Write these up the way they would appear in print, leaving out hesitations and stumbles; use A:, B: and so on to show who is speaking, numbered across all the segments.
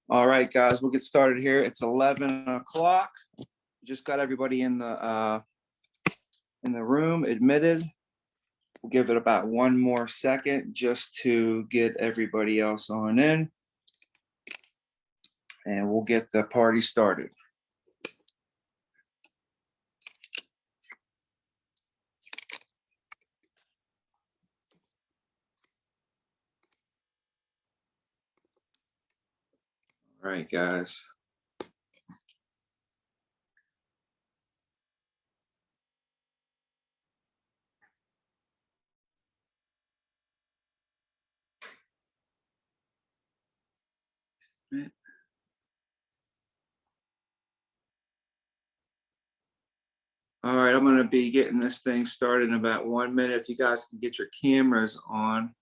A: All right, guys, we'll get started here. It's 11 o'clock. Just got everybody in the room admitted. We'll give it about one more second just to get everybody else on in, and we'll get the party started. All right, guys. All right, I'm going to be getting this thing started in about 1 minute. If you guys can get your cameras on,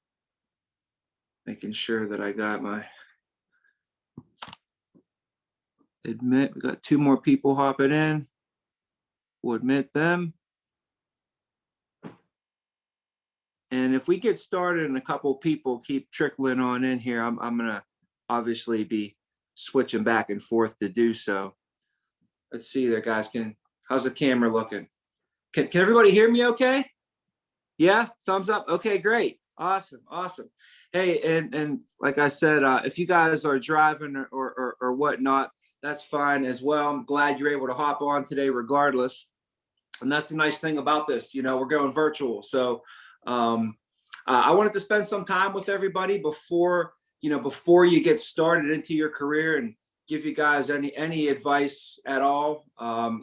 A: making sure that I got my admit. We got 2 more people hopping in. We'll admit them. And if we get started and a couple people keep trickling on in here, I'm going to obviously be switching back and forth to do so. Let's see there, guys. How's the camera looking? Can everybody hear me okay? Yeah, thumbs up. Okay, great. Awesome. Hey, and like I said, if you guys are driving or whatnot, that's fine as well. I'm glad you're able to hop on today regardless. And that's the nice thing about this, we're going virtual. So I wanted to spend some time with everybody before you get started into your career and give you guys any advice at all,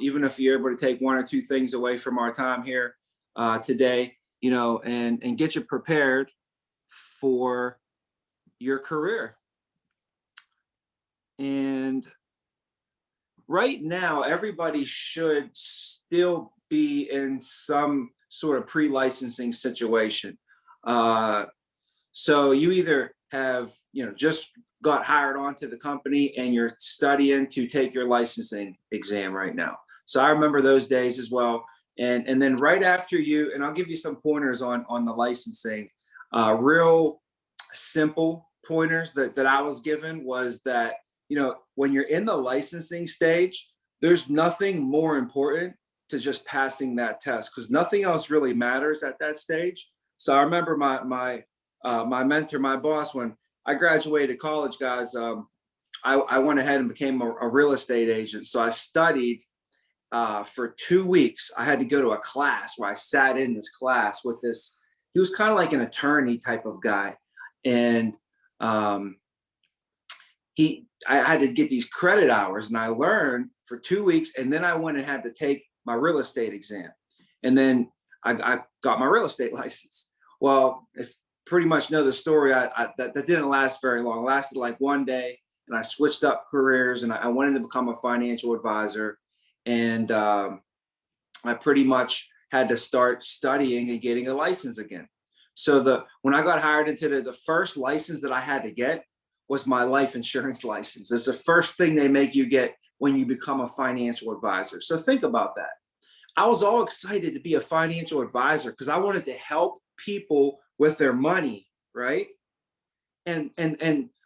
A: even if you're able to take 1 or 2 things away from our time here today, and get you prepared for your career. And right now, everybody should still be in some sort of pre-licensing situation. So you either have, just got hired onto the company and you're studying to take your licensing exam right now. So I remember those days as well. And then right after you, and I'll give you some pointers on the licensing, real simple pointers that I was given was that, when you're in the licensing stage, there's nothing more important to just passing that test because nothing else really matters at that stage. So I remember my mentor, my boss, when I graduated college, guys, I went ahead and became a real estate agent. So I studied for 2 weeks. I had to go to a class where I sat in this class with this. He was kind of like an attorney type of guy, and I had to get these credit hours, and I learned for 2 weeks, and then I went and had to take my real estate exam, and then I got my real estate license. Well, if pretty much know the story, that didn't last very long. It lasted like 1 day, and I switched up careers, and I wanted to become a financial advisor, and I pretty much had to start studying and getting a license again. So when I got hired into the first license that I had to get was my life insurance license. It's the first thing they make you get when you become a financial advisor. So think about that. I was all excited to be a financial advisor because I wanted to help people with their money, right? And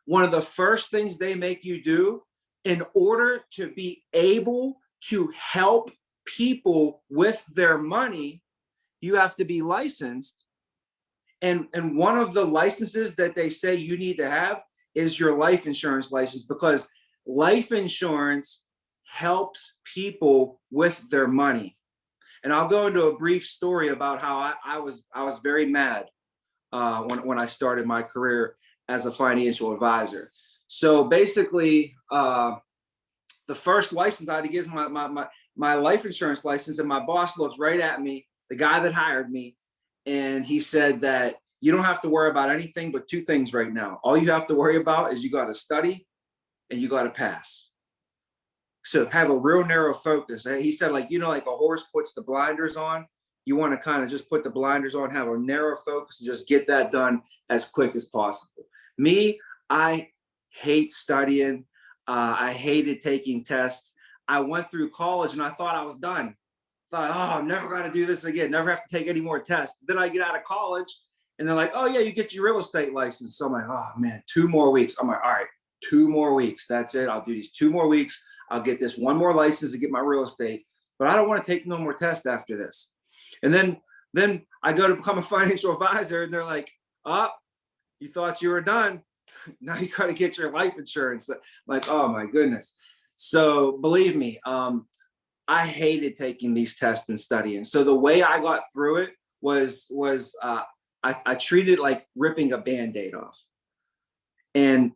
A: one of the first things they make you do in order to be able to help people with their money, you have to be licensed. And one of the licenses that they say you need to have is your life insurance license, because life insurance helps people with their money. And I'll go into a brief story about how I was very mad when I started my career as a financial advisor. So basically, the first license I had to get is my life insurance license, and my boss looked right at me, the guy that hired me, and he said that you don't have to worry about anything but 2 things right now. All you have to worry about is you got to study and you got to pass. So have a real narrow focus. He said, like a horse puts the blinders on, you want to kind of just put the blinders on, have a narrow focus, and just get that done as quick as possible. Me, I hate studying. I hated taking tests. I went through college and I thought I was done. Thought, oh, I'm never going to do this again. Never have to take any more tests. Then I get out of college and they're like, oh yeah, you get your real estate license. So I'm like, oh man, 2 more weeks. I'm like, all right, 2 more weeks. That's it. I'll do these 2 more weeks. I'll get this 1 more license to get my real estate, but I don't want to take no more tests after this. And then I go to become a financial advisor, and they're like, oh, you thought you were done. Now you got to get your life insurance. Like, oh my goodness. So believe me, I hated taking these tests and studying. So the way I got through it was I treated it like ripping a Band-Aid off. And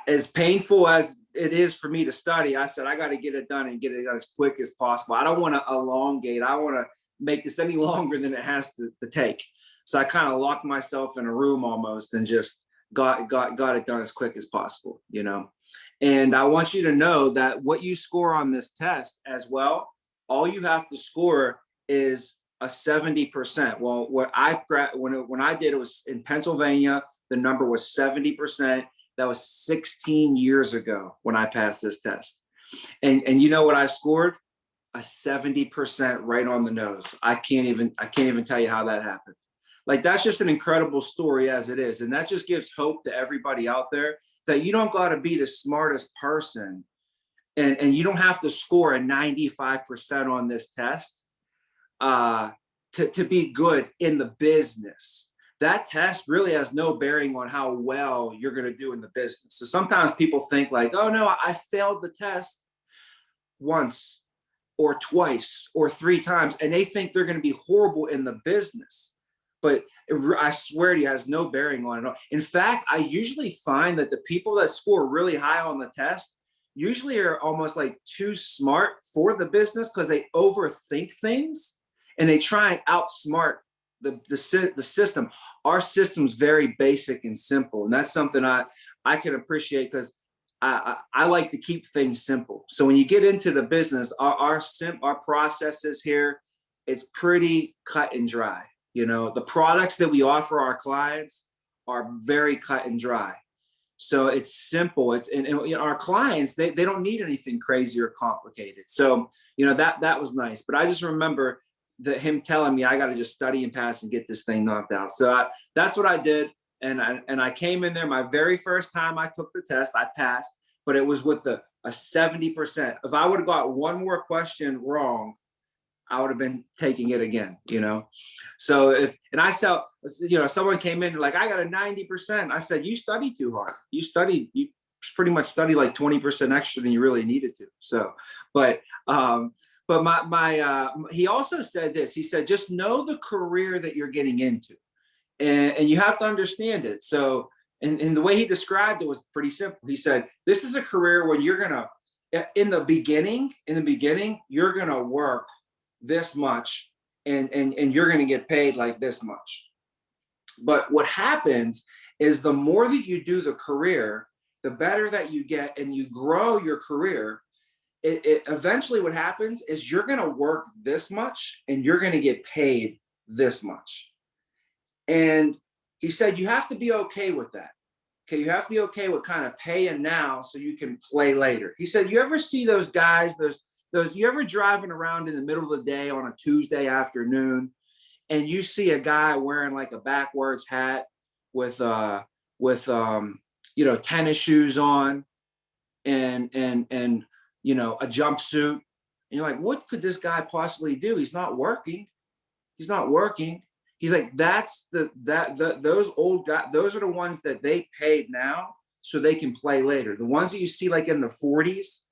A: as painful as it is for me to study, I said, I got to get it done and get it done as quick as possible. I don't want to elongate. I want to make this any longer than it has to take. So I kind of locked myself in a room almost and just got it done as quick as possible, you know? And I want you to know that what you score on this test as well, all you have to score is a 70%. Well, when I did, it was in Pennsylvania, the number was 70%. That was 16 years ago when I passed this test. And you know what I scored? A 70% right on the nose. I can't even tell you how that happened. Like, that's just an incredible story as it is. And that just gives hope to everybody out there that you don't got to be the smartest person, and you don't have to score a 95% on this test to be good in the business. That test really has no bearing on how well you're going to do in the business. So sometimes people think like, oh no, I failed the test once or twice or 3 times, and they think they're going to be horrible in the business. But I swear to you, it has no bearing on it at all. In fact, I usually find that the people that score really high on the test usually are almost like too smart for the business, because they overthink things and they try and outsmart the system. Our system's very basic and simple, and that's something I can appreciate, because I like to keep things simple. So when you get into the business, our processes here, it's pretty cut and dry. You know, the products that we offer our clients are very cut and dry. So it's simple. And you know, our clients, they don't need anything crazy or complicated. So, you know, that was nice. But I just remember him telling me I got to just study and pass and get this thing knocked out. So that's what I did. And I came in there. My very first time I took the test, I passed, but it was with a 70%. If I would have got one more question wrong, I would have been taking it again, you know? So someone came in like, I got a 90%. I said, you studied too hard. You pretty much studied like 20% extra than you really needed to. So, but he also said this. He said, just know the career that you're getting into, and you have to understand it. So, and the way he described it was pretty simple. He said, this is a career where you're going to, in the beginning, you're going to work this much, and you're going to get paid like this much. But what happens is the more that you do the career, the better that you get, and you grow your career. It eventually, what happens is you're going to work this much and you're going to get paid this much. And he said, you have to be okay with that. Okay, you have to be okay with kind of paying now so you can play later. He said, you ever see those guys, you ever driving around in the middle of the day on a Tuesday afternoon, and you see a guy wearing like a backwards hat with tennis shoes on and you know, a jumpsuit, and you're like, what could this guy possibly do? He's not working. He's like, those old guys, those are the ones that they paid now so they can play later. The ones that you see like in the 40s,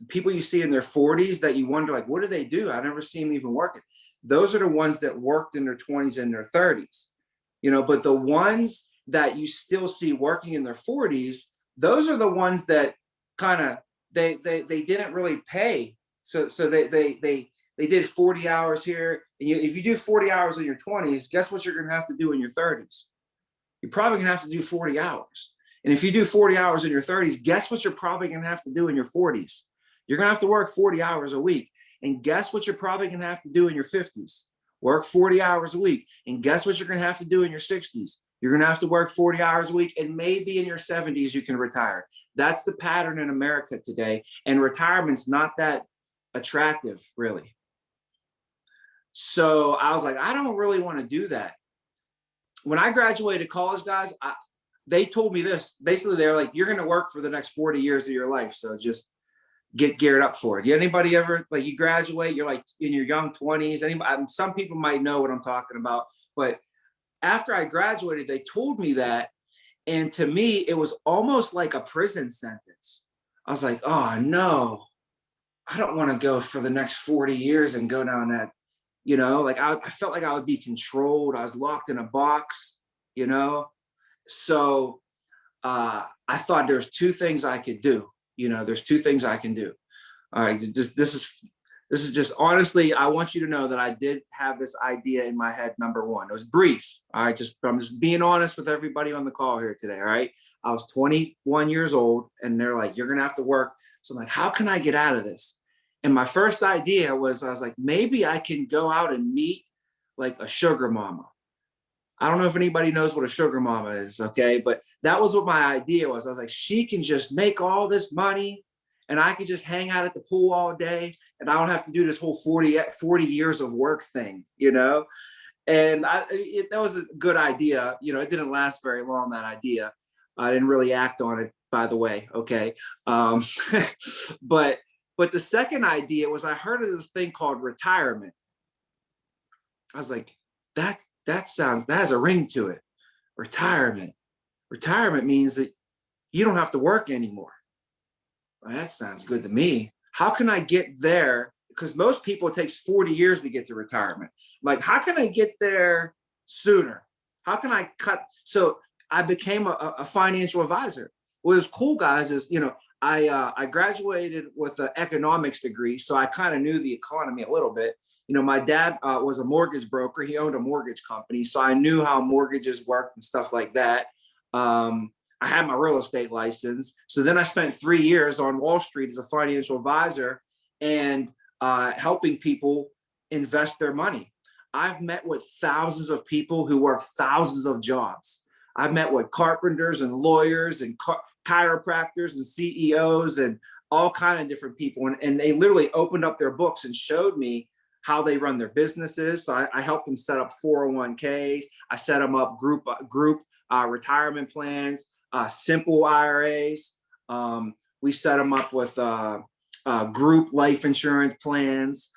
A: the people you see in their 40s that you wonder, like, what do they do? I never see them even working. Those are the ones that worked in their 20s and their 30s, you know. But the ones that you still see working in their 40s, those are the ones that kind of they didn't really pay. So they did 40 hours here. And if you do 40 hours in your 20s, guess what you're going to have to do in your 30s? You're probably going to have to do 40 hours. And if you do 40 hours in your 30s, guess what you're probably going to have to do in your 40s? You're going to have to work 40 hours a week. And guess what you're probably going to have to do in your 50s? Work 40 hours a week. And guess what you're going to have to do in your 60s? You're going to have to work 40 hours a week. And maybe in your 70s, you can retire. That's the pattern in America today. And retirement's not that attractive, really. So I was like, I don't really want to do that. When I graduated college, guys, they told me this. Basically, they're like, you're going to work for the next 40 years of your life. So just get geared up for it. Anybody ever, like, you graduate, you're like in your young 20s. Anybody, some people might know what I'm talking about. But after I graduated, they told me that. And to me, it was almost like a prison sentence. I was like, oh, no, I don't want to go for the next 40 years and go down that, like I felt like I would be controlled. I was locked in a box, you know? So I thought there's two things I could do. There's two things I can do. All right, this is just, honestly, I want you to know that I did have this idea in my head. Number one, it was brief. All right, I'm just being honest with everybody on the call here today. All right, I was 21 years old, and they're like, "You're gonna have to work." So I'm like, "How can I get out of this?" And my first idea was, I was like, maybe I can go out and meet like a sugar mama. I don't know if anybody knows what a sugar mama is, okay? But that was what my idea was. I was like, she can just make all this money and I could just hang out at the pool all day and I don't have to do this whole 40 years of work thing, And that was a good idea. It didn't last very long, that idea. I didn't really act on it, by the way, okay? Um, but the second idea was, I heard of this thing called retirement. I was like, that has a ring to it. Retirement. Retirement means that you don't have to work anymore. Well, that sounds good to me. How can I get there? Because most people, it takes 40 years to get to retirement. Like, how can I get there sooner? How can I cut? So I became a financial advisor. What was cool, guys, is, I graduated with an economics degree, so I kind of knew the economy a little bit. My dad was a mortgage broker. He owned a mortgage company, so I knew how mortgages worked and stuff like that. I had my real estate license. So then I spent 3 years on Wall Street as a financial advisor and helping people invest their money. I've met with thousands of people who work thousands of jobs. I've met with carpenters and lawyers and chiropractors and CEOs and all kinds of different people. And they literally opened up their books and showed me how they run their businesses. So I helped them set up 401ks. I set them up group retirement plans, simple IRAs. We set them up with group life insurance plans,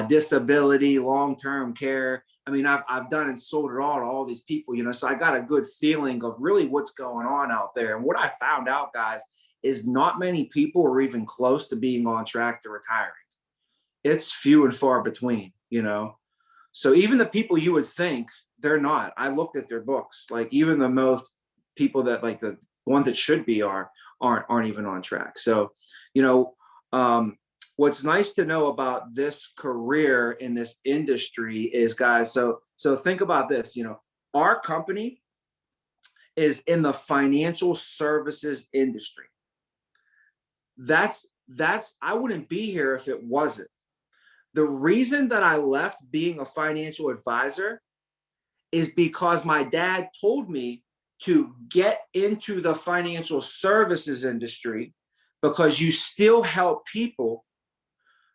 A: disability, long-term care. I mean, I've done and sold it all to all these people, so I got a good feeling of really what's going on out there. And what I found out, guys, is not many people are even close to being on track to retiring. It's few and far between, So even the people you would think, they're not. I looked at their books. Like, even the most people that, like, the ones that should be aren't even on track. So, what's nice to know about this career in this industry is, guys, so think about this. Our company is in the financial services industry. That's I wouldn't be here if it wasn't. The reason that I left being a financial advisor is because my dad told me to get into the financial services industry, because you still help people,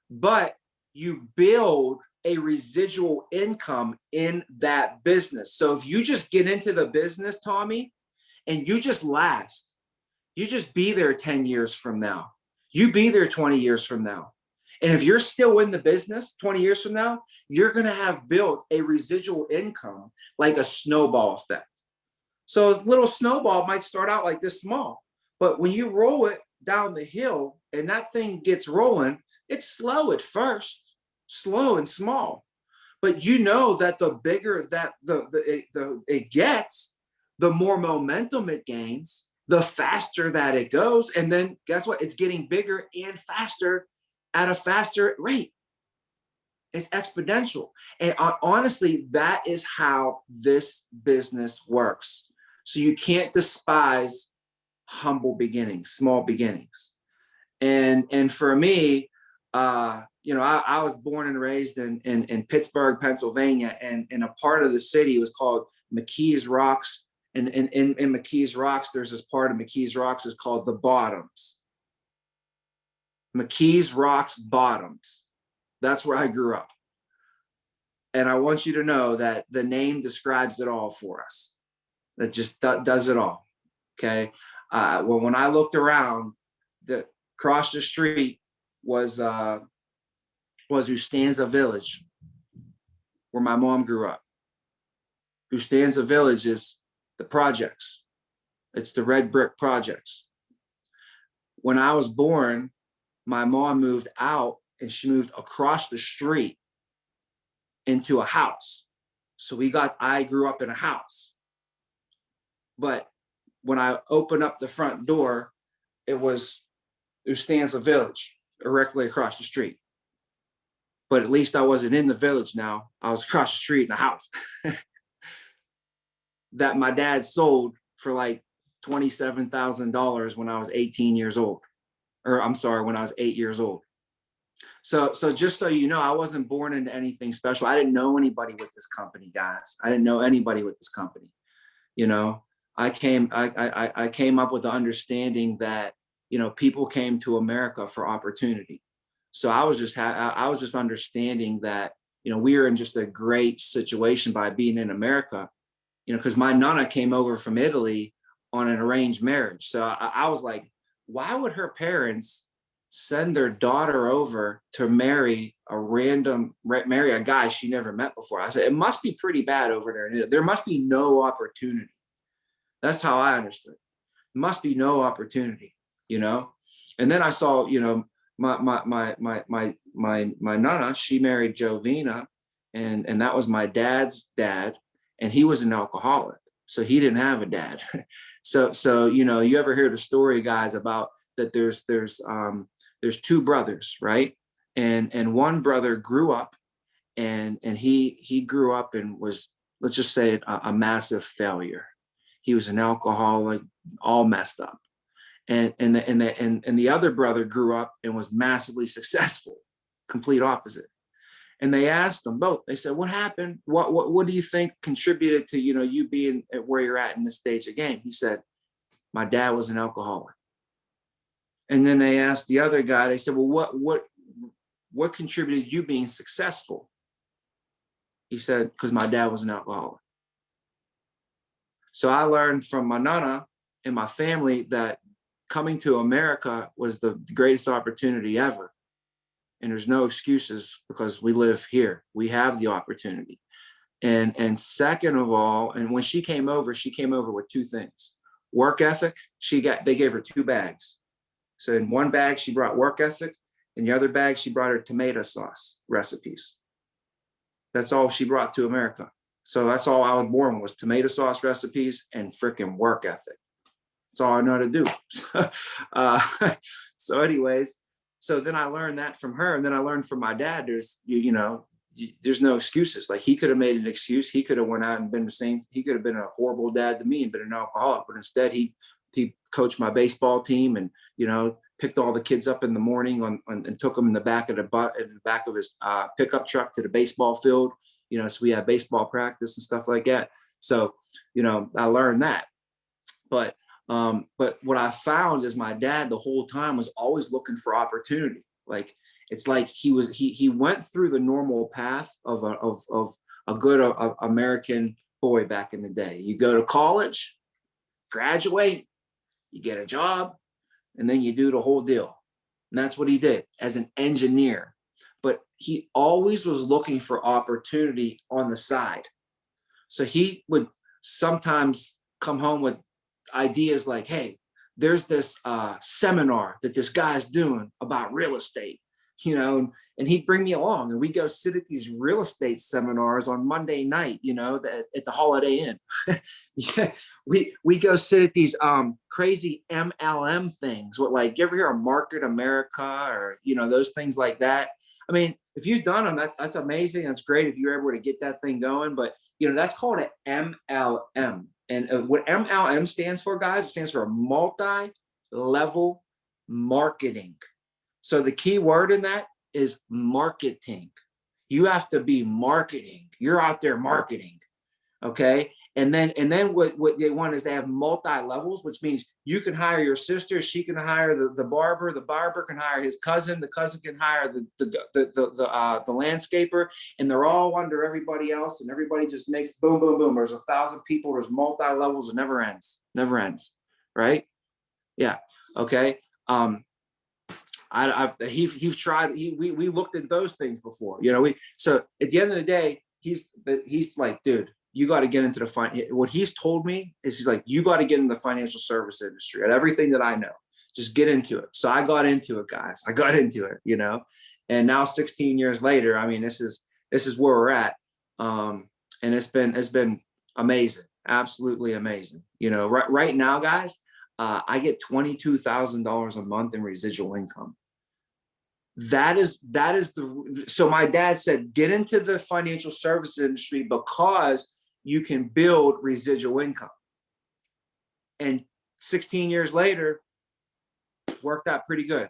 A: but you build a residual income in that business. So if you just get into the business, Tommy, and you just last, you just be there 10 years from now, you be there 20 years from now. And if you're still in the business 20 years from now, you're going to have built a residual income, like a snowball effect. So a little snowball might start out like this small, but when you roll it down the hill and that thing gets rolling, it's slow at first, slow and small. But that the bigger that it gets, the more momentum it gains, the faster that it goes. And then guess what? It's getting bigger and faster at a faster rate. It's exponential. And honestly, that is how this business works. So you can't despise humble beginnings, small beginnings. And for me, I was born and raised in Pittsburgh, Pennsylvania, and in a part of the city was called McKees Rocks. And in McKees Rocks, there's this part of McKees Rocks is called the Bottoms. McKees Rocks Bottoms. That's where I grew up. And I want you to know that the name describes it all for us. That just does it all. Okay. Well, when I looked around, the across the street was Ustanza Village, where my mom grew up. Ustanza Village is the projects. It's the red brick projects. When I was born, my mom moved out and she moved across the street into a house. So I grew up in a house. But when I opened up the front door, it was Ustanza Village directly across the street. But at least I wasn't in the village now. I was across the street in a house that my dad sold for like $27,000 when I was 18 years old. Or I'm sorry, when I was 8 years old. So just so you know, I wasn't born into anything special. I didn't know anybody with this company, guys. I didn't know anybody with this company. You know, I came up with the understanding that, you know, people came to America for opportunity. So I was just understanding that, you know, we were in just a great situation by being in America, you know, because my nana came over from Italy on an arranged marriage. So I was like, why would her parents send their daughter over to marry a guy she never met before? I said, it must be pretty bad over there. There must be no opportunity. That's how I understood. There must be no opportunity, you know? And then I saw, you know, my nana, she married Jovina, and that was my dad's dad, and he was an alcoholic. So he didn't have a dad. So, you know, you ever hear the story, guys, about that there's two brothers, right? And one brother grew up and he grew up and was, let's just say, a massive failure. He was an alcoholic, all messed up. And the other brother grew up and was massively successful, complete opposite. And they asked them both, they said, what happened? What do you think contributed to, you know, you being at where you're at in this stage of game? He said, my dad was an alcoholic. And then they asked the other guy, they said, well, what contributed you being successful? He said, because my dad was an alcoholic. So I learned from my nana and my family that coming to America was the greatest opportunity ever. And there's no excuses because we live here. We have the opportunity. And second of all, and when she came over with two things. Work ethic, they gave her 2 bags. So in one bag, she brought work ethic. In the other bag, she brought her tomato sauce recipes. That's all she brought to America. So that's all I was born with, was tomato sauce recipes and freaking work ethic. That's all I know how to do. So anyways, so then I learned that from her. And then I learned from my dad, there's no excuses. Like, he could have made an excuse. He could have went out and been he could have been a horrible dad to me and been an alcoholic, but instead he coached my baseball team and, you know, picked all the kids up in the morning and took them in the back of his pickup truck to the baseball field, you know, so we had baseball practice and stuff like that. So, you know, I learned that. But what I found is my dad the whole time was always looking for opportunity. Like, it's like he went through the normal path of a good American boy back in the day. You go to college, graduate, you get a job, and then you do the whole deal. And that's what he did as an engineer. But he always was looking for opportunity on the side. So he would sometimes come home with ideas like, hey, there's this seminar that this guy's doing about real estate, you know, and he'd bring me along and we go sit at these real estate seminars on Monday night, you know, at the Holiday Inn. Yeah, we go sit at these crazy MLM things. What, like, you ever hear of Market America or, you know, those things like that? I mean, if you've done them, that's amazing. That's great if you're able to get that thing going. But, you know, that's called an MLM. And what MLM stands for, guys, it stands for multi-level marketing. So the key word in that is marketing. You have to be marketing. You're out there marketing, okay? And then what they want is they have multi-levels, which means you can hire your sister, she can hire the barber can hire his cousin, the cousin can hire the landscaper, and they're all under everybody else, and everybody just makes boom, boom, boom. There's 1,000 people, there's multi-levels, it never ends. right? Yeah. Okay. He's tried. We looked at those things before, you know. So at the end of the day, he's like, dude, you got to get into the what he's told me is he's like, you got to get in the financial service industry at everything that I know. Just get into it. So I got into it, guys. I got into it, you know, and now 16 years later, I mean, this is where we're at. And it's been amazing, absolutely amazing. You know, right now, guys, I get $22,000 a month in residual income. That is so my dad said, get into the financial services industry because you can build residual income. And 16 years later, worked out pretty good.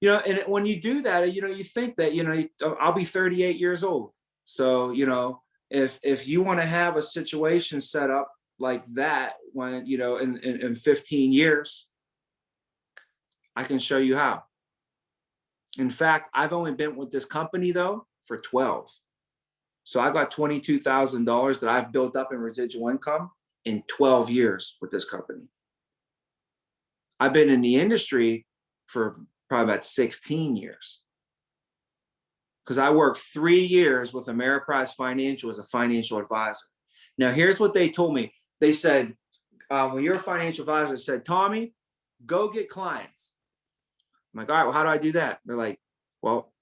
A: You know, and when you do that, you know, you think that, you know, I'll be 38 years old. So, you know, if you want to have a situation set up like that, when, you know, in 15 years, I can show you how. In fact, I've only been with this company though for 12. So I got $22,000 that I've built up in residual income in 12 years with this company. I've been in the industry for probably about 16 years. Because I worked 3 years with Ameriprise Financial as a financial advisor. Now, here's what they told me. They said, when you're a financial advisor, said, Tommy, go get clients. I'm like, all right, well, how do I do that? They're like, well,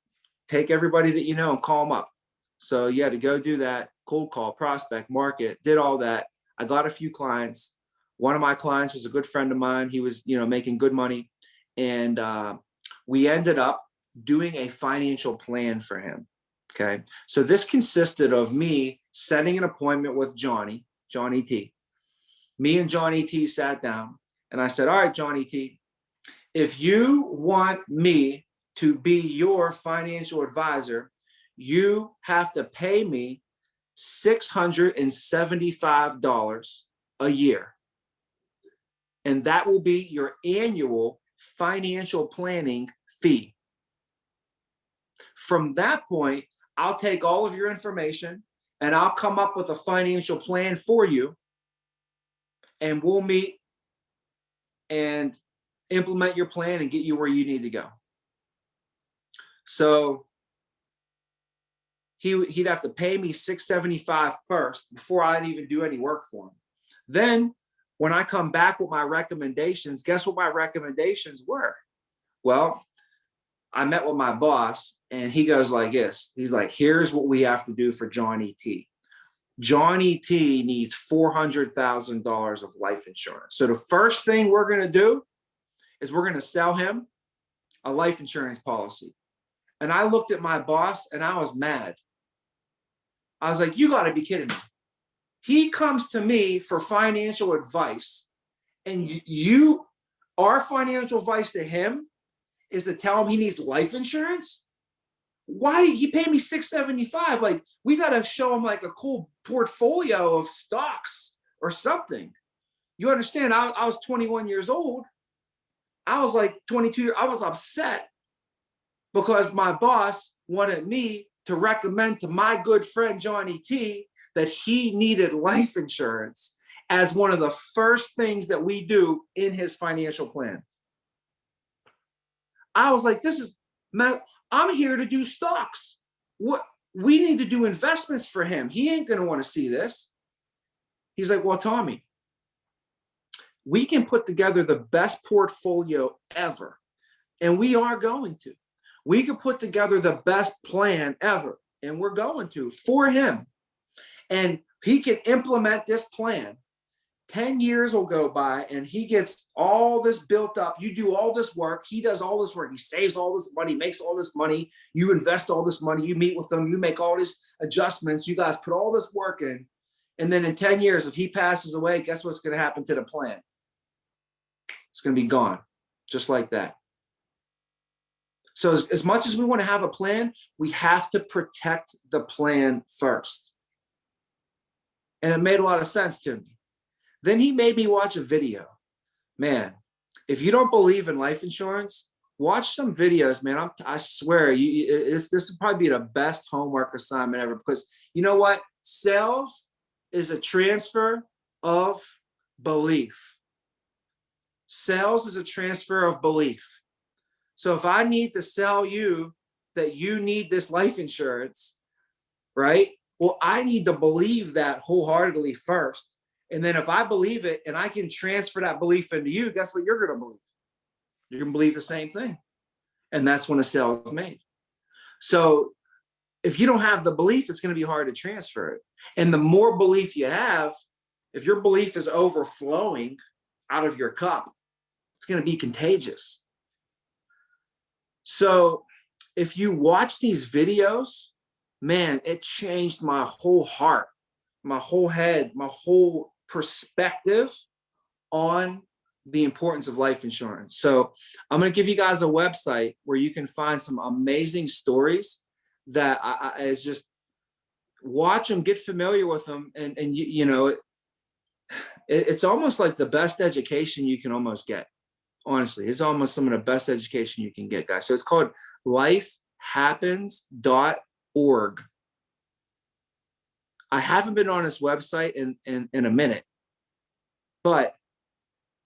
A: take everybody that you know and call them up. So you had to go do that, cold call, prospect, market, did all that. I got a few clients. One of my clients was a good friend of mine. He was, you know, making good money. And we ended up doing a financial plan for him. Okay. So this consisted of me setting an appointment with Johnny T. Me and Johnny T sat down and I said, all right, Johnny T, if you want me to be your financial advisor, you have to pay me $675 a year. And that will be your annual financial planning fee. From that point, I'll take all of your information and I'll come up with a financial plan for you. And we'll meet and implement your plan and get you where you need to go. So he'd have to pay me $675 first before I'd even do any work for him. Then when I come back with my recommendations, guess what my recommendations were? Well, I met with my boss and he goes like this. He's like, here's what we have to do for Johnny T. Johnny T needs $400,000 of life insurance. So the first thing we're going to do is we're going to sell him a life insurance policy. And I looked at my boss and I was mad. I was like, you got to be kidding me. He comes to me for financial advice and our financial advice to him is to tell him he needs life insurance? Why did he pay me $675? Like, we got to show him like a cool portfolio of stocks or something. You understand? I was 21 years old. I was like 22. I was upset because my boss wanted me to recommend to my good friend Johnny T that he needed life insurance as one of the first things that we do in his financial plan. I was like, I'm here to do stocks. What we need to do investments for him. He ain't going to want to see this. He's like, well, Tommy, we can put together the best portfolio ever. And we are going to. We could put together the best plan ever. And we're going to for him. And he can implement this plan. 10 years will go by and he gets all this built up. You do all this work. He does all this work. He saves all this money, makes all this money. You invest all this money. You meet with them. You make all these adjustments. You guys put all this work in. And then in 10 years, if he passes away, guess what's going to happen to the plan? It's going to be gone, just like that. So as much as we want to have a plan, we have to protect the plan first. And it made a lot of sense to me. Then he made me watch a video. Man, if you don't believe in life insurance, watch some videos, man. I swear, this will probably be the best homework assignment ever, because you know what? Sales is a transfer of belief. Sales is a transfer of belief. So if I need to sell you that you need this life insurance, right? Well, I need to believe that wholeheartedly first. And then if I believe it and I can transfer that belief into you, guess what you're going to believe? You're going to believe the same thing. And that's when a sale is made. So if you don't have the belief, it's going to be hard to transfer it. And the more belief you have, if your belief is overflowing out of your cup, it's going to be contagious. So if you watch these videos, man, it changed my whole heart, my whole head, my whole perspective on the importance of life insurance. So I'm going to give you guys a website where you can find some amazing stories that is just watch them, get familiar with them. And you know, it's almost like the best education you can almost get. Honestly, it's almost some of the best education you can get, guys. So it's called lifehappens.org. I haven't been on this website in a minute, but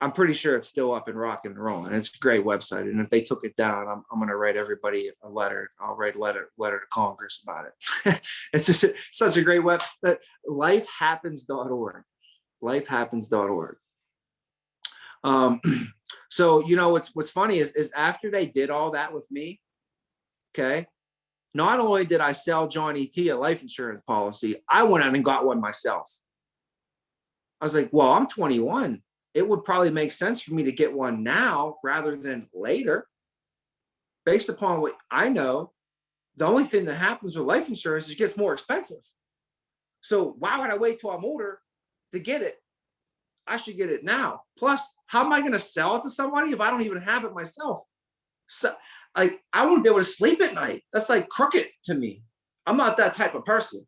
A: I'm pretty sure it's still up and rocking and rolling. It's a great website. And if they took it down, I'm going to write everybody a letter. I'll write a letter to Congress about it. It's just such a great web. But lifehappens.org. Lifehappens.org. So, you know, what's funny is after they did all that with me, okay, not only did I sell Johnny T a life insurance policy, I went out and got one myself. I was like, well, I'm 21. It would probably make sense for me to get one now rather than later. Based upon what I know, the only thing that happens with life insurance is it gets more expensive. So why would I wait till I'm older to get it? I should get it now. Plus, how am I going to sell it to somebody if I don't even have it myself? So, like, I wouldn't be able to sleep at night. That's like crooked to me. I'm not that type of person,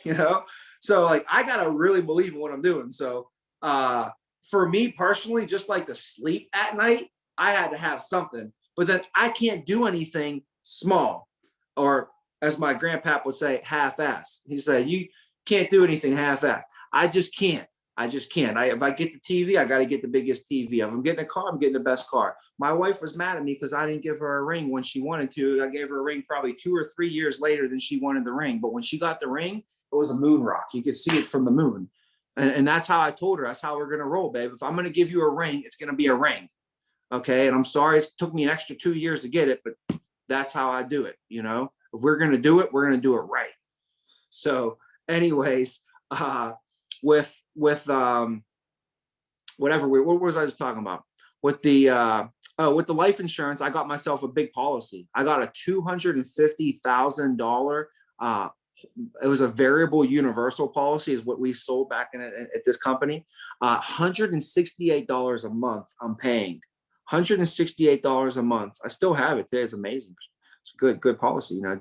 A: you know? So, like, I got to really believe in what I'm doing. So, for me personally, just like to sleep at night, I had to have something. But then I can't do anything small, or as my grandpap would say, half-ass. He said, you can't do anything half-ass. I just can't. If I get the TV, I got to get the biggest TV. If I'm getting a car, I'm getting the best car. My wife was mad at me because I didn't give her a ring when she wanted to. I gave her a ring probably 2 or 3 years later than she wanted the ring. But when she got the ring, it was a moon rock. You could see it from the moon. And that's how I told her, that's how we're going to roll, babe. If I'm going to give you a ring, it's going to be a ring. Okay. And I'm sorry it took me an extra 2 years to get it, but that's how I do it. You know, if we're going to do it, we're going to do it right. So anyways, with whatever, what was I just talking about? With the life insurance, I got myself a big policy. I got a $250,000, it was a variable universal policy is what we sold back at this company. $168 a month I'm paying. $168 a month. I still have it today. It's amazing. It's a good policy, you know.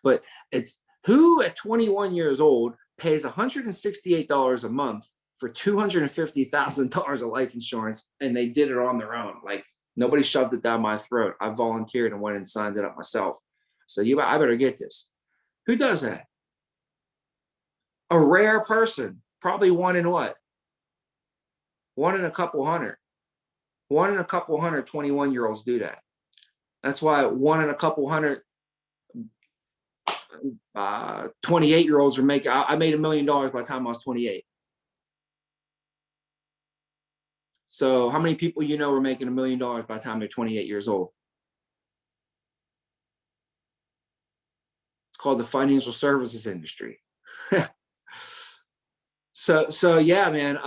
A: But it's who at 21 years old pays $168 a month for $250,000 of life insurance, and they did it on their own. Like, nobody shoved it down my throat. I volunteered and went and signed it up myself. So I better get this. Who does that? A rare person, probably one in what? One in a couple hundred. 21-year-olds do that. That's why one in a couple hundred 28-year-olds are making. I made $1 million by the time I was 28. So how many people you know are making $1 million by the time they're 28 years old? It's called the financial services industry. So yeah, man.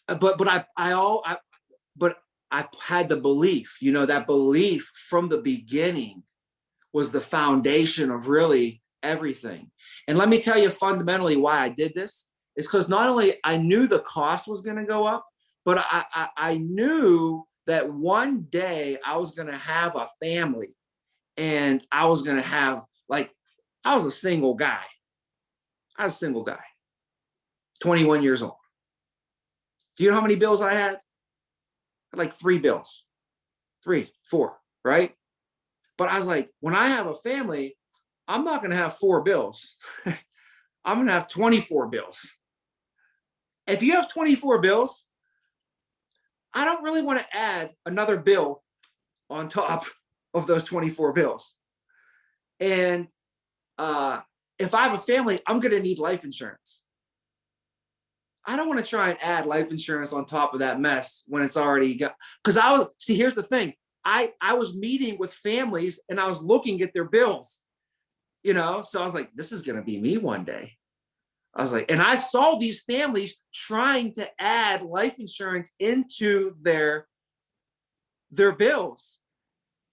A: But I had the belief, you know, that belief from the beginning was the foundation of really everything. And let me tell you fundamentally why I did this. It's because not only I knew the cost was going to go up, but I knew that one day I was going to have a family, and I was going to have, like, I was a single guy. 21 years old. Do you know how many bills I had? Like 3 bills, 3, 4, right? But I was like, when I have a family, I'm not going to have 4 bills. I'm going to have 24 bills. If you have 24 bills, I don't really want to add another bill on top of those 24 bills. And if I have a family, I'm going to need life insurance. I don't want to try and add life insurance on top of that mess when it's already got, because I was, see, here's the thing. I was meeting with families and I was looking at their bills, you know? So I was like, this is going to be me one day. I was like, and I saw these families trying to add life insurance into their bills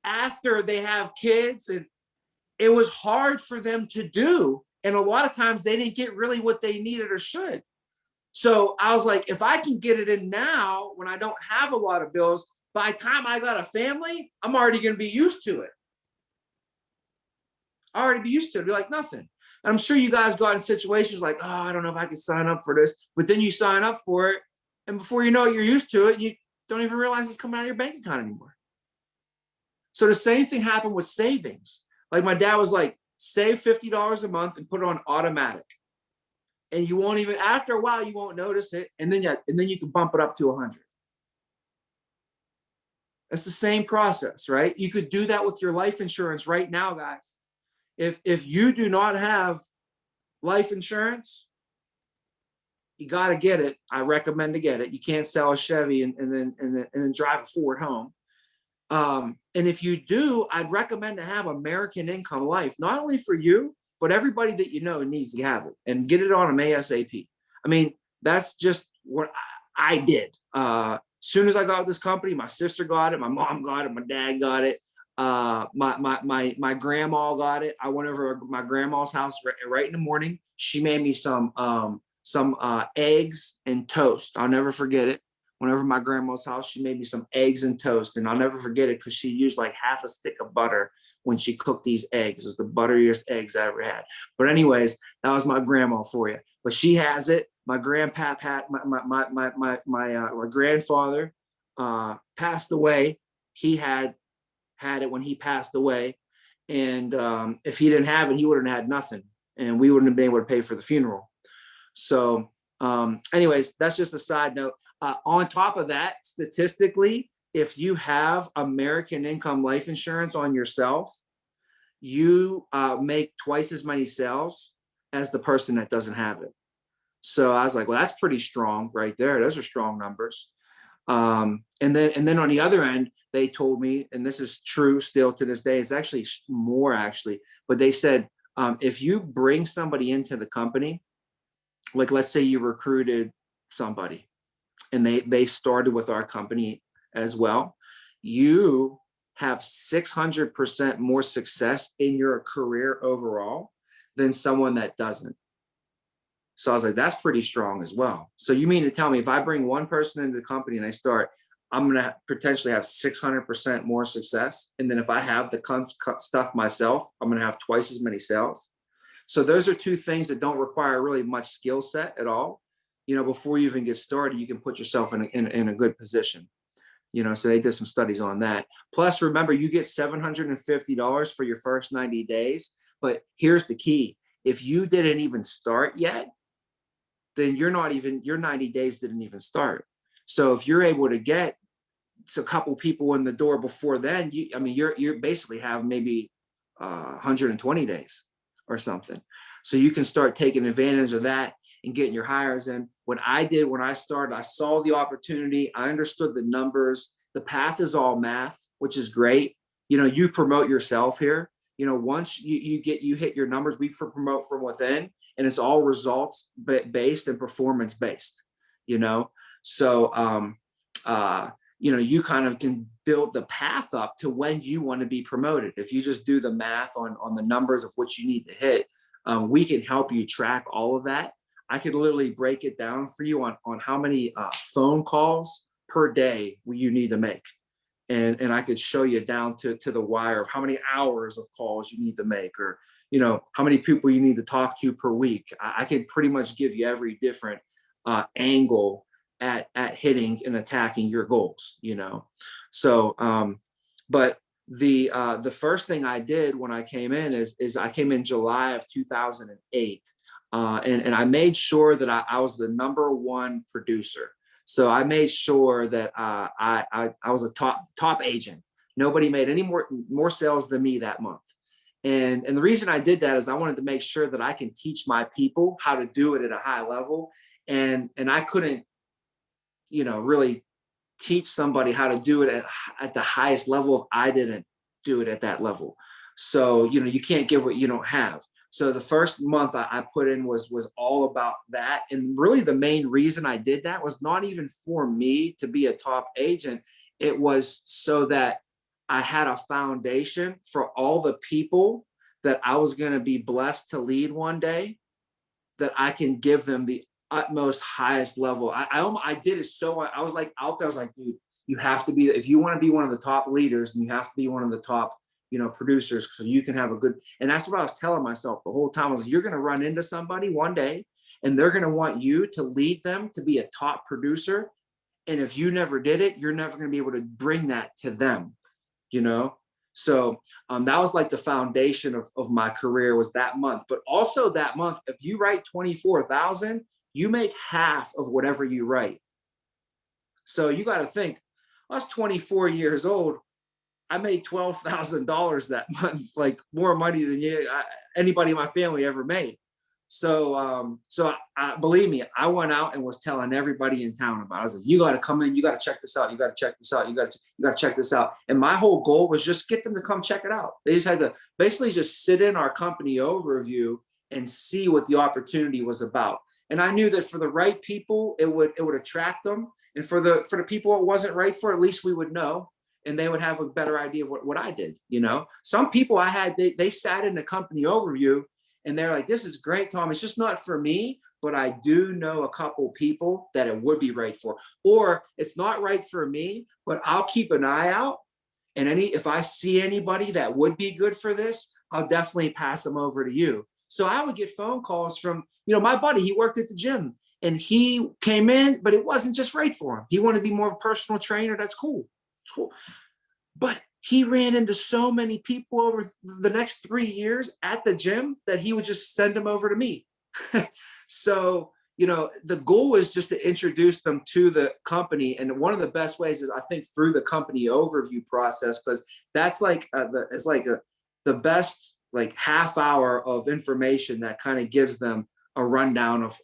A: after they have kids, and it was hard for them to do. And a lot of times they didn't get really what they needed or should. So I was like, if I can get it in now when I don't have a lot of bills, by the time I got a family, I'm already going to be used to it. I already be used to it. It'd be like nothing. And I'm sure you guys got in situations like, oh, I don't know if I can sign up for this. But then you sign up for it. And before you know it, you're used to it. You don't even realize it's coming out of your bank account anymore. So the same thing happened with savings. Like my dad was like, save $50 a month and put it on automatic. And you won't even, after a while, you won't notice it. And then you can bump it up to 100. It's the same process, right? You could do that with your life insurance right now, guys. If you do not have life insurance, you got to get it. I recommend to get it. You can't sell a Chevy and then drive a Ford home. And if you do, I'd recommend to have American Income Life, not only for you, but everybody that you know needs to have it, and get it on them ASAP. I mean, that's just what I did. As soon as I got this company, my sister got it, my mom got it, my dad got it, my grandma got it. I went over to my grandma's house right in the morning. She made me some eggs and toast. I'll never forget it. Whenever my grandma's house, she made me some eggs and toast, and I'll never forget it because she used like half a stick of butter when she cooked these eggs. It was the butteriest eggs I ever had. But anyways, that was my grandma for you. But she has it. My grandpap had my grandfather passed away. He had it when he passed away, and if he didn't have it, he wouldn't have had nothing, and we wouldn't have been able to pay for the funeral. So anyways, that's just a side note. On top of that, statistically, if you have American Income Life Insurance on yourself, you make twice as many sales as the person that doesn't have it. So I was like, well, that's pretty strong right there. Those are strong numbers. And then on the other end, they told me, and this is true still to this day, it's actually more actually, but they said, if you bring somebody into the company, like let's say you recruited somebody and they started with our company as well, you have 600% more success in your career overall than someone that doesn't. So I was like, that's pretty strong as well. So you mean to tell me if I bring one person into the company and I start, I'm going to potentially have 600% more success. And then if I have the stuff myself, I'm going to have twice as many sales. So those are two things that don't require really much skill set at all. You know, before you even get started, you can put yourself in a good position. You know, so they did some studies on that. Plus, remember, you get $750 for your first 90 days. But here's the key. If you didn't even start yet, then your 90 days didn't even start. So if you're able to get a couple people in the door before then, you're basically have maybe 120 days or something. So you can start taking advantage of that and getting your hires in. What I did when I started, I saw the opportunity. I understood the numbers. The path is all math, which is great. You know, you promote yourself here. You know, once you hit your numbers, we promote from within, and it's all results based and performance based, you know? So, you know, you kind of can build the path up to when you want to be promoted. If you just do the math on the numbers of what you need to hit, we can help you track all of that. I could literally break it down for you on how many phone calls per day you need to make. And I could show you down to the wire of how many hours of calls you need to make, or, you know, how many people you need to talk to per week. I could pretty much give you every different angle at hitting and attacking your goals, you know? So, but the first thing I did when I came in is I came in July of 2008. And I made sure that I was the #1 producer. So I made sure that I was a top agent. Nobody made any more sales than me that month. And the reason I did that is I wanted to make sure that I can teach my people how to do it at a high level. And I couldn't, really teach somebody how to do it at the highest level if I didn't do it at that level. So, you can't give what you don't have. So the first month I put in was all about that. And really the main reason I did that was not even for me to be a top agent. It was so that I had a foundation for all the people that I was going to be blessed to lead one day, that I can give them the utmost highest level. I did it. So I was like out there. I was like, dude, you have to be, if you want to be one of the top leaders, and you have to be one of the top, producers, so you can have a good, and that's what I was telling myself the whole time. I was like, you're going to run into somebody one day and they're going to want you to lead them to be a top producer. And if you never did it, you're never going to be able to bring that to them, you know? So that was like the foundation of my career, was that month. But also that month, if you write 24,000, you make half of whatever you write. So you got to think, I was 24 years old. I made $12,000 that month, like more money than anybody in my family ever made. So, believe me, I went out and was telling everybody in town about it. I was like, you got to come in, you got to check this out, you got to check this out, you got to check this out. And my whole goal was just get them to come check it out. They just had to basically just sit in our company overview and see what the opportunity was about. And I knew that for the right people, it would attract them. And for the people it wasn't right for, at least we would know, and they would have a better idea of what I did. Some people I had, they sat in the company overview and they're like, this is great, Tom. It's just not for me, but I do know a couple people that it would be right for. Or it's not right for me, but I'll keep an eye out. And if I see anybody that would be good for this, I'll definitely pass them over to you. So I would get phone calls from, my buddy. He worked at the gym and he came in, but it wasn't just right for him. He wanted to be more of a personal trainer. That's cool. It's cool. But he ran into so many people over the next 3 years at the gym that he would just send them over to me. So, the goal is just to introduce them to the company. And one of the best ways is, I think, through the company overview process, because that's like the best like half hour of information that kind of gives them a rundown of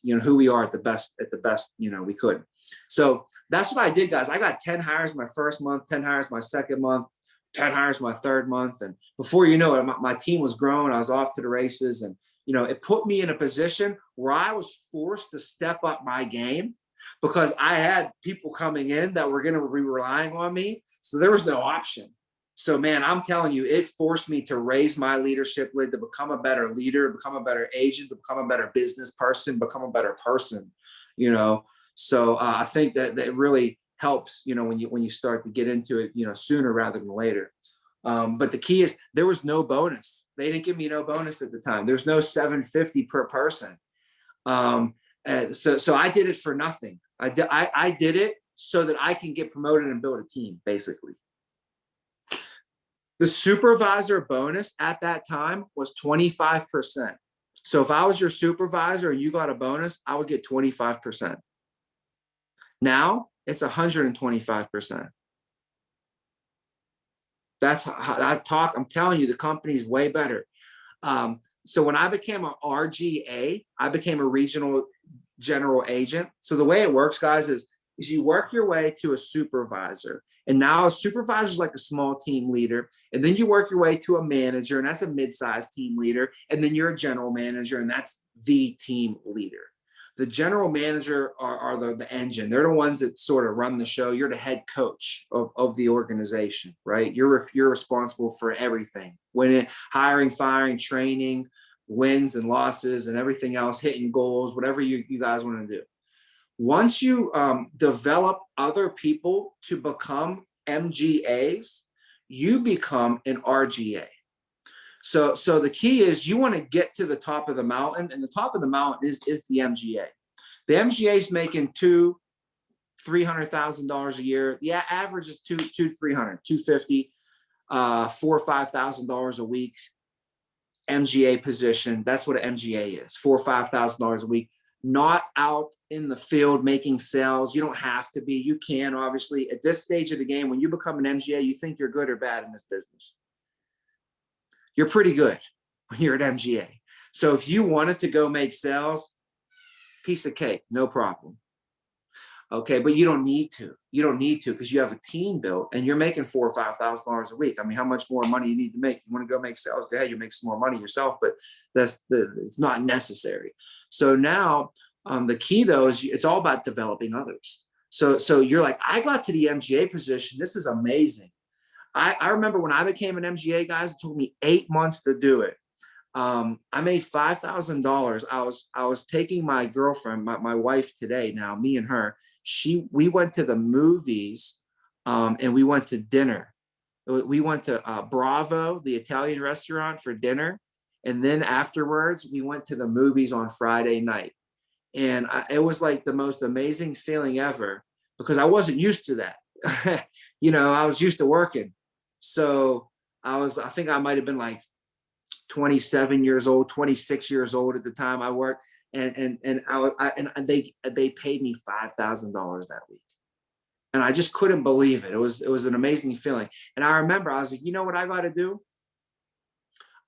A: who we are at the best we could. So that's what I did, guys. I got 10 hires my first month, 10 hires my second month, 10 hires my third month. And before you know it, my team was growing. I was off to the races. And, it put me in a position where I was forced to step up my game, because I had people coming in that were going to be relying on me. So there was no option. So, man, I'm telling you, it forced me to raise my leadership lid, to become a better leader, become a better agent, to become a better business person, become a better person, So I think that really helps, when you start to get into it, sooner rather than later. But the key is, there was no bonus. They didn't give me no bonus at the time. There's no $750 per person. And so I did it for nothing. I did it so that I can get promoted and build a team, basically. The supervisor bonus at that time was 25%. So if I was your supervisor and you got a bonus, I would get 25%. Now it's 125%. That's how I talk. I'm telling you, the company's way better. So when I became an RGA, I became a regional general agent. So the way it works, guys, is you work your way to a supervisor. And now a supervisor is like a small team leader. And then you work your way to a manager, and that's a mid-sized team leader. And then you're a general manager, and that's the team leader. The general manager are the engine. They're the ones that sort of run the show. You're the head coach of the organization, right? You're responsible for everything. Hiring, firing, training, wins and losses, and everything else, hitting goals, whatever you guys want to do. Once you develop other people to become MGAs, you become an RGA. So the key is, you want to get to the top of the mountain, and the top of the mountain is the MGA. The MGA is making $300,000 a year. Yeah, average is $300, $250, $4,000 or $5,000 a week. MGA position. That's what an MGA is, $4,000 or $5,000 a week. Not out in the field making sales. You don't have to be. You can, obviously. At this stage of the game, when you become an MGA, you think you're good or bad in this business. You're pretty good when you're at MGA. So if you wanted to go make sales, piece of cake, no problem. Okay, but you don't need to. You don't need to, because you have a team built and you're making $4,000 or $5,000 a week. I mean, how much more money you need to make? You want to go make sales? Go ahead, you make some more money yourself, but it's not necessary. So now the key though is it's all about developing others. So you're like, I got to the MGA position. This is amazing. I remember when I became an MGA, guys, it took me 8 months to do it. I made $5,000. I was taking my girlfriend, my wife today, now me and her, we went to the movies, and we went to dinner. We went to Bravo, the Italian restaurant, for dinner. And then afterwards we went to the movies on Friday night. And it was like the most amazing feeling ever, because I wasn't used to that. I was used to working. So I think I might've been like 27 years old, 26 years old at the time I worked, and they paid me $5,000 that week, and I just couldn't believe it. It was an amazing feeling. And I remember I was like, you know what I got to do?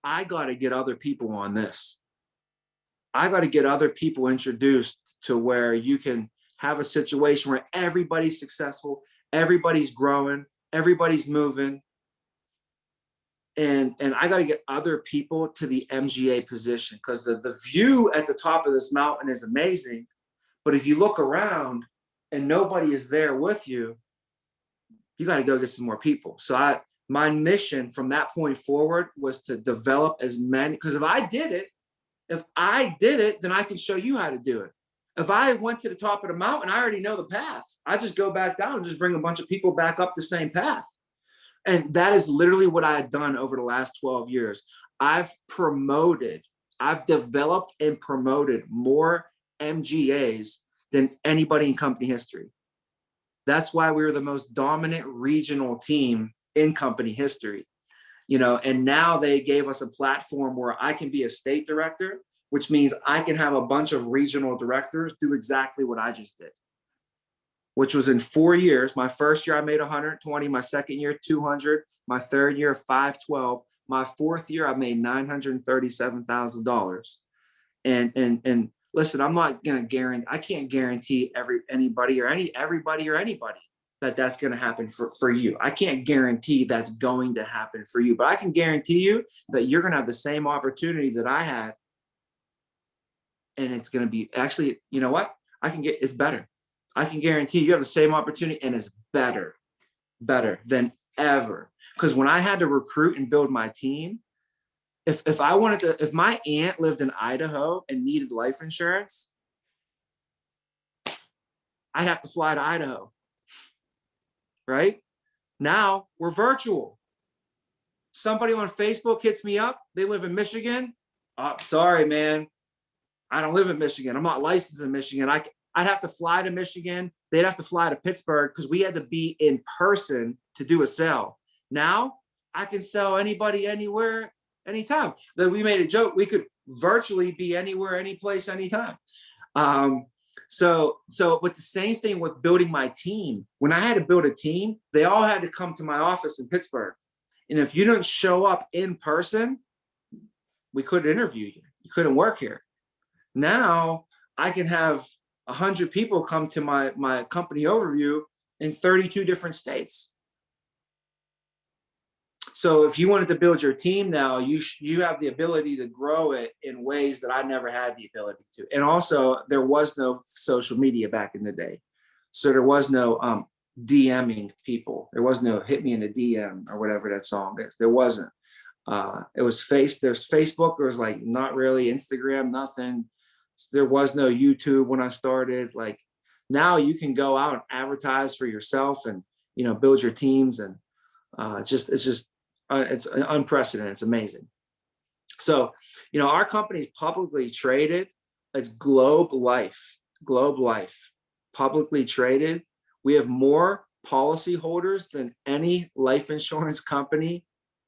A: I got to get other people on this. I got to get other people introduced to where you can have a situation where everybody's successful, everybody's growing, everybody's moving. And I got to get other people to the MGA position, because the view at the top of this mountain is amazing. But if you look around and nobody is there with you, you got to go get some more people. So my mission from that point forward was to develop as many, because if I did it, then I can show you how to do it. If I went to the top of the mountain, I already know the path. I just go back down and just bring a bunch of people back up the same path. And that is literally what I had done over the last 12 years. I've developed and promoted more MGAs than anybody in company history. That's why we were the most dominant regional team in company history. And now they gave us a platform where I can be a state director, which means I can have a bunch of regional directors do exactly what I just did, which was in 4 years. My first year, I made 120. My second year, 200. My third year, 512. My fourth year, I made $937,000. And listen, I'm not going to guarantee. I can't guarantee everybody that's going to happen for you. I can't guarantee that's going to happen for you, but I can guarantee you that you're going to have the same opportunity that I had, and it's going to be actually. You know what? It's better. I can guarantee you have the same opportunity, and it's better than ever. Because when I had to recruit and build my team, if my aunt lived in Idaho and needed life insurance, I'd have to fly to Idaho. Right? Now we're virtual. Somebody on Facebook hits me up. They live in Michigan. Oh, sorry, man. I don't live in Michigan. I'm not licensed in Michigan. I'd have to fly to Michigan. They'd have to fly to Pittsburgh, because we had to be in person to do a sale. Now I can sell anybody, anywhere, anytime. That we made a joke. We could virtually be anywhere, any place, anytime. So, but the same thing with building my team. When I had to build a team, they all had to come to my office in Pittsburgh. And if you didn't show up in person, we couldn't interview you. You couldn't work here. Now I can have 100 people come to my company overview in 32 different states. So if you wanted to build your team now, you have the ability to grow it in ways that I never had the ability to. And also, there was no social media back in the day. So there was no DMing people. There was no hit me in a DM or whatever that song is. There wasn't. There's Facebook. There was like not really Instagram, nothing. There was no YouTube when I started. Like now you can go out and advertise for yourself and, build your teams. And it's unprecedented. It's amazing. So, our company is publicly traded. It's Globe Life, publicly traded. We have more policyholders than any life insurance company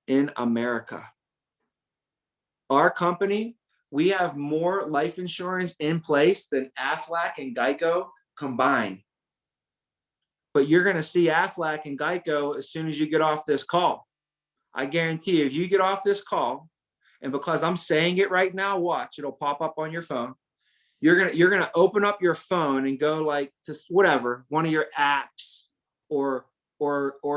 A: in America. Our company, we have more life insurance in place than Aflac and Geico combined. But you're going to see Aflac and Geico as soon as you get off this call. I guarantee you, if you get off this call, and because I'm saying it right now, watch, it'll pop up on your phone. You're gonna open up your phone and go like to whatever, one of your apps, or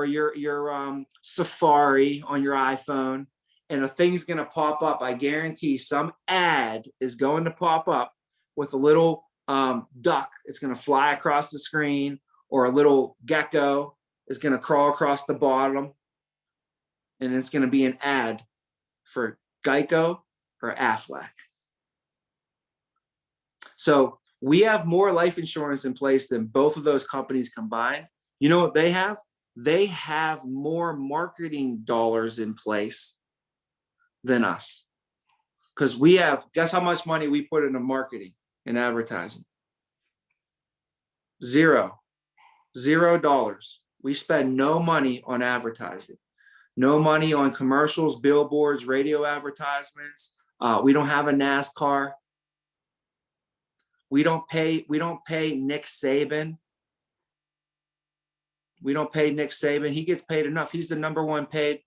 A: your Safari on your iPhone, and a thing's gonna pop up. I guarantee some ad is going to pop up with a little duck. It's gonna fly across the screen, or a little gecko is gonna crawl across the bottom, and it's gonna be an ad for Geico or Aflac. So we have more life insurance in place than both of those companies combined. You know what they have? They have more marketing dollars in place than us. Because we have, guess how much money we put into marketing and advertising? $0. We spend no money on advertising, no money on commercials, billboards, radio advertisements. We don't have a NASCAR. We don't pay Nick Saban. We don't pay Nick Saban. He gets paid enough. He's the number one paid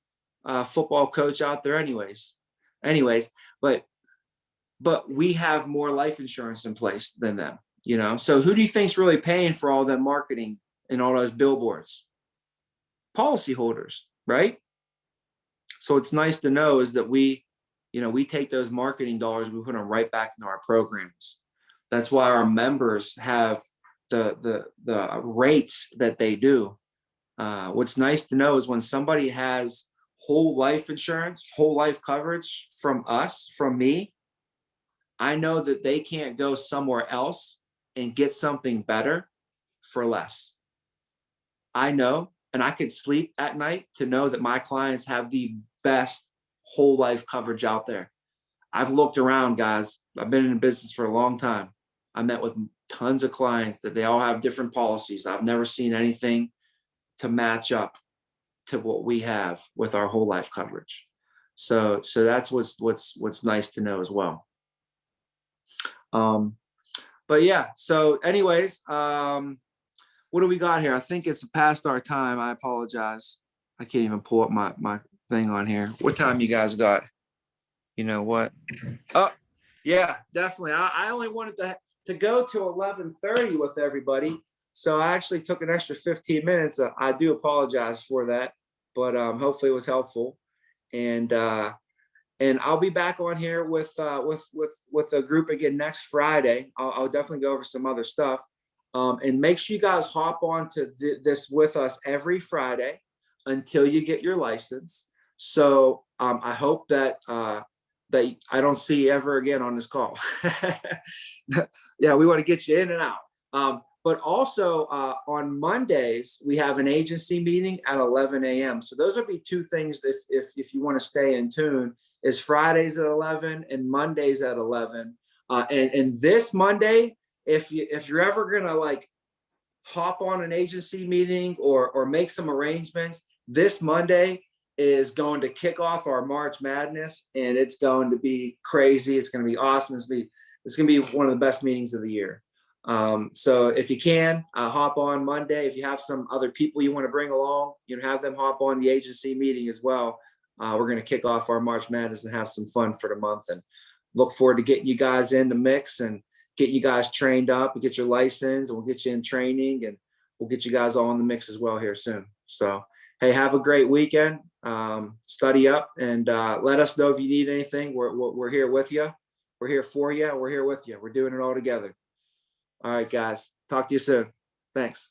A: football coach out there anyways. But we have more life insurance in place than them, you know? So who do you think's really paying for all that marketing and all those billboards? Policyholders, right? So it's nice to know is that we take those marketing dollars, we put them right back into our programs. That's why our members have the rates that they do. What's nice to know is when somebody has whole life insurance, whole life coverage from us, from me, I know that they can't go somewhere else and get something better for less. I know, and I could sleep at night to know that my clients have the best whole life coverage out there. I've looked around, guys. I've been in business for a long time. I met with tons of clients that they all have different policies. I've never seen anything to match up to what we have with our whole life coverage. So that's what's nice to know as well. But yeah, so anyways, what do we got here? I think it's past our time. I apologize. I can't even pull up my thing on here. What time you guys got? You know what? Oh, yeah, definitely. I only wanted to go to 11:30 with everybody. So I actually took an extra 15 minutes. I do apologize for that, but hopefully it was helpful. And I'll be back on here with a group again next Friday. I'll definitely go over some other stuff. And make sure you guys hop on to this with us every Friday until you get your license. So I hope that that I don't see you ever again on this call. Yeah, we want to get you in and out. But also on Mondays, we have an agency meeting at 11 a.m. So those would be two things if you want to stay in tune, is Fridays at 11 and Mondays at 11. And this Monday, if you're ever gonna like hop on an agency meeting or make some arrangements, this Monday is going to kick off our March Madness, and it's going to be crazy. It's going to be awesome. It's going to be one of the best meetings of the year. So if you can hop on Monday, if you have some other people you want to bring along, have them hop on the agency meeting as well. We're going to kick off our March Madness and have some fun for the month, and look forward to getting you guys in the mix and get you guys trained up and get your license, and we'll get you in training, and we'll get you guys all in the mix as well here soon. So, hey, have a great weekend. Study up, and let us know if you need anything. We're here with you. We're here for you. We're here with you. We're doing it all together. All right, guys. Talk to you soon. Thanks.